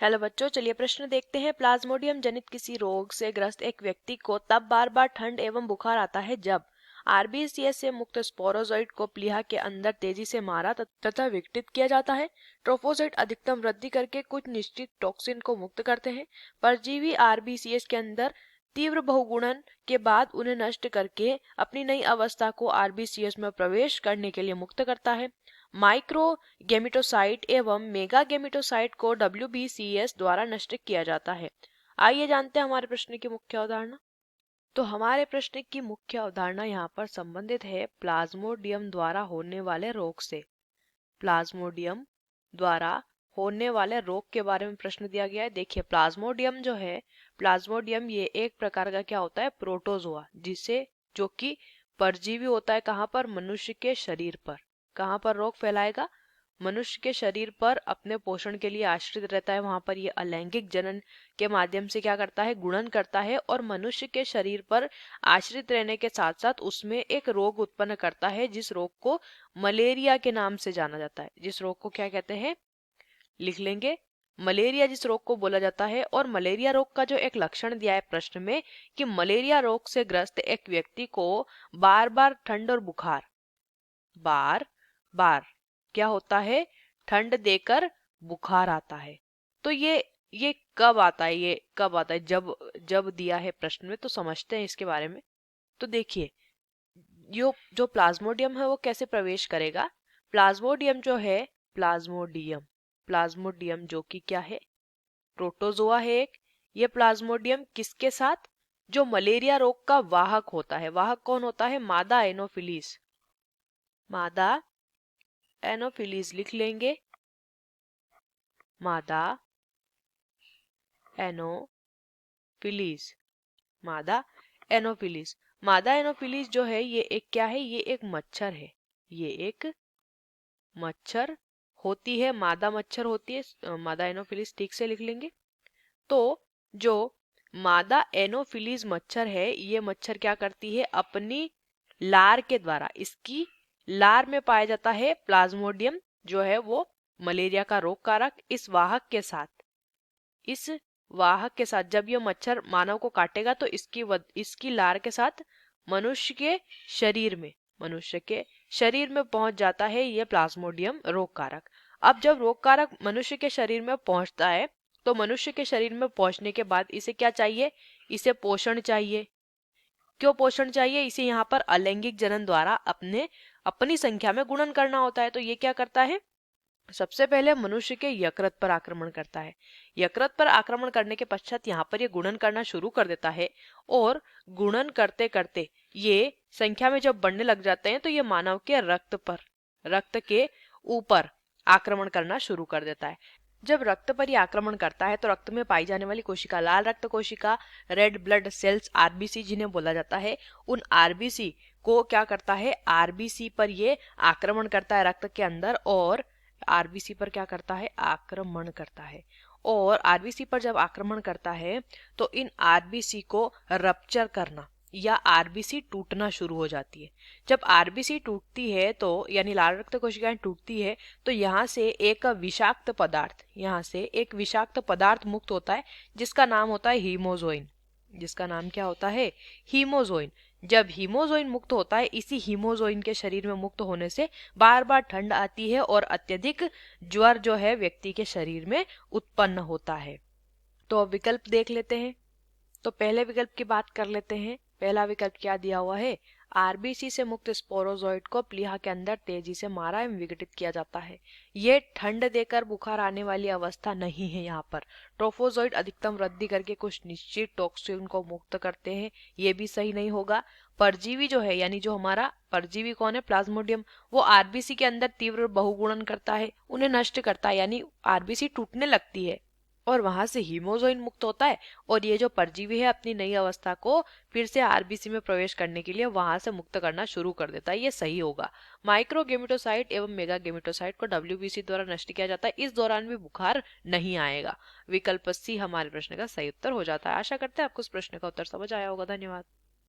Hello बच्चों, चलिए प्रश्न देखते हैं। प्लाज्मोडियम जनित किसी रोग से ग्रस्त एक व्यक्ति को तब बार बार ठंड एवं बुखार आता है जब आरबीसीएस से मुक्त स्पोरोजोइट को प्लीहा के अंदर तेजी से मारा तथा विघटित किया जाता है। ट्रोफोजोइट अधिकतम वृद्धि करके कुछ निश्चित टॉक्सिन को मुक्त करते हैं। परजीवी आरबीसीएस के अंदर तीव्र बहुगुणन के बाद उन्हें नष्ट करके अपनी नई अवस्था को आरबीसीएस में प्रवेश करने के लिए मुक्त करता है। माइक्रो गेमिटोसाइट एवं मेगा गेमिटोसाइट को WBCS द्वारा नष्ट किया जाता है। आइए जानते हैं हमारे प्रश्न की मुख्य अवधारणा। तो हमारे प्रश्न की मुख्य अवधारणा यहाँ पर संबंधित है प्लाज्मोडियम द्वारा होने वाले रोग से। प्लाज्मोडियम द्वारा होने वाले रोग के बारे में प्रश्न दिया गया है। देखिए, प्लाज्मोडियम जो है, प्लाज्मोडियम ये एक प्रकार का क्या होता है, प्रोटोजोआ, जिसे जो कि परजीवी होता है। कहाँ पर? मनुष्य के शरीर पर। कहाँ पर रोग फैलाएगा? मनुष्य के शरीर पर अपने पोषण के लिए आश्रित रहता है। वहां पर ये अलैंगिक जनन के माध्यम से क्या करता है, गुणन करता है और मनुष्य के शरीर पर आश्रित रहने के साथ साथ उसमें एक रोग उत्पन्न करता है, जिस रोग को मलेरिया के नाम से जाना जाता है। जिस रोग को क्या कहते हैं, लिख लेंगे, मलेरिया जिस रोग को बोला जाता है। और मलेरिया रोग का जो एक लक्षण दिया है प्रश्न में कि मलेरिया रोग से ग्रस्त एक व्यक्ति को बार बार ठंड और बुखार, बार बार क्या होता है, ठंड देकर बुखार आता है। तो ये कब आता है, ये कब आता है? जब जब दिया है प्रश्न में, तो समझते हैं इसके बारे में। तो देखिए, जो प्लाज्मोडियम है वो कैसे प्रवेश करेगा। प्लाज्मोडियम जो है, प्लाज्मोडियम जो कि क्या है, प्रोटोजोआ है एक। ये प्लाज्मोडियम किसके साथ, जो मलेरिया रोग का वाहक होता है। वाहक कौन होता है? मादा एनोफिलीज। मादा एनोफिलीज लिख लेंगे, मादा एनोफिलीज, मादा एनोफिलीज। मादा एनोफिलीज जो है ये एक क्या है, ये एक मच्छर है। ये एक मच्छर होती है, मादा मच्छर होती है, मादा एनोफिलीज ठीक से लिख लेंगे। तो जो मादा एनोफिलीज मच्छर है, ये मच्छर क्या करती है, अपनी लार के द्वारा, इसकी लार में पाया जाता है प्लाज्मोडियम जो है वो मलेरिया का रोग कारक। इस वाहक के साथ जब ये मच्छर मानव को काटेगा तो इसकी लार के साथ मनुष्य के शरीर में पहुंच जाता है ये प्लाज्मोडियम रोग कारक। अब जब रोग कारक मनुष्य के शरीर में पहुंचता है तो मनुष्य के शरीर में पहुंचने के बाद इसे क्या चाहिए, इसे पोषण चाहिए। क्यों पोषण चाहिए? इसे यहाँ पर अलैंगिक जनन द्वारा अपनी संख्या में गुणन करना होता है। तो ये क्या करता है, सबसे पहले मनुष्य के यकृत पर आक्रमण करता है। यकृत पर आक्रमण करने के पश्चात यहाँ पर ये गुणन करना शुरू कर देता है और गुणन करते करते ये संख्या में जब बढ़ने लग जाते हैं तो ये मानव के रक्त के ऊपर आक्रमण करना शुरू कर देता है। जब रक्त पर ये आक्रमण करता है तो रक्त में पाई जाने वाली कोशिका, लाल रक्त कोशिका, रेड ब्लड सेल्स, आरबीसी जिन्हें बोला जाता है, उन आरबीसी को क्या करता है, आरबीसी पर ये आक्रमण करता है रक्त के अंदर, और आरबीसी पर क्या करता है, आक्रमण करता है। और आरबीसी पर जब आक्रमण करता है तो इन आरबीसी को रप्चर करना या आरबीसी टूटना शुरू हो जाती है। जब आरबीसी टूटती है तो यानी लाल रक्त कोशिकाएं टूटती है तो यहाँ से एक विषाक्त पदार्थ मुक्त होता है जिसका नाम होता है हीमोजोइन। जिसका नाम क्या होता है, हीमोजोइन। जब हीमोजोइन मुक्त होता है, इसी हीमोजोइन के शरीर में मुक्त होने से बार बार ठंड आती है और अत्यधिक ज्वर जो है व्यक्ति के शरीर में उत्पन्न होता है। तो अब विकल्प देख लेते हैं। तो पहले विकल्प की बात कर लेते हैं। पहला विकल्प क्या दिया हुआ है, आरबीसी से मुक्त स्पोरोजोइट को प्लीहा के अंदर तेजी से मारा एवं विघटित किया जाता है। ये ठंड देकर बुखार आने वाली अवस्था नहीं है। यहाँ पर ट्रोफोजोइट अधिकतम वृद्धि करके कुछ निश्चित टॉक्सिन को मुक्त करते हैं, ये भी सही नहीं होगा। परजीवी जो है, यानी जो हमारा परजीवी कौन है, प्लाज्मोडियम, वो आरबीसी के अंदर तीव्र बहुगुणन करता है, उन्हें नष्ट करता है, यानी आरबीसी टूटने लगती है और वहां से हीमोजोइन मुक्त होता है। और ये जो परजीवी है अपनी नई अवस्था को फिर से आरबीसी में प्रवेश करने के लिए वहां से मुक्त करना शुरू कर देता है, ये सही होगा। माइक्रो गेमिटोसाइट एवं मेगा गेमिटोसाइट को WBC द्वारा नष्ट किया जाता है, इस दौरान भी बुखार नहीं आएगा। विकल्प सी हमारे प्रश्न का सही उत्तर हो जाता है। आशा करते हैं आपको इस प्रश्न का उत्तर समझ आया होगा। धन्यवाद।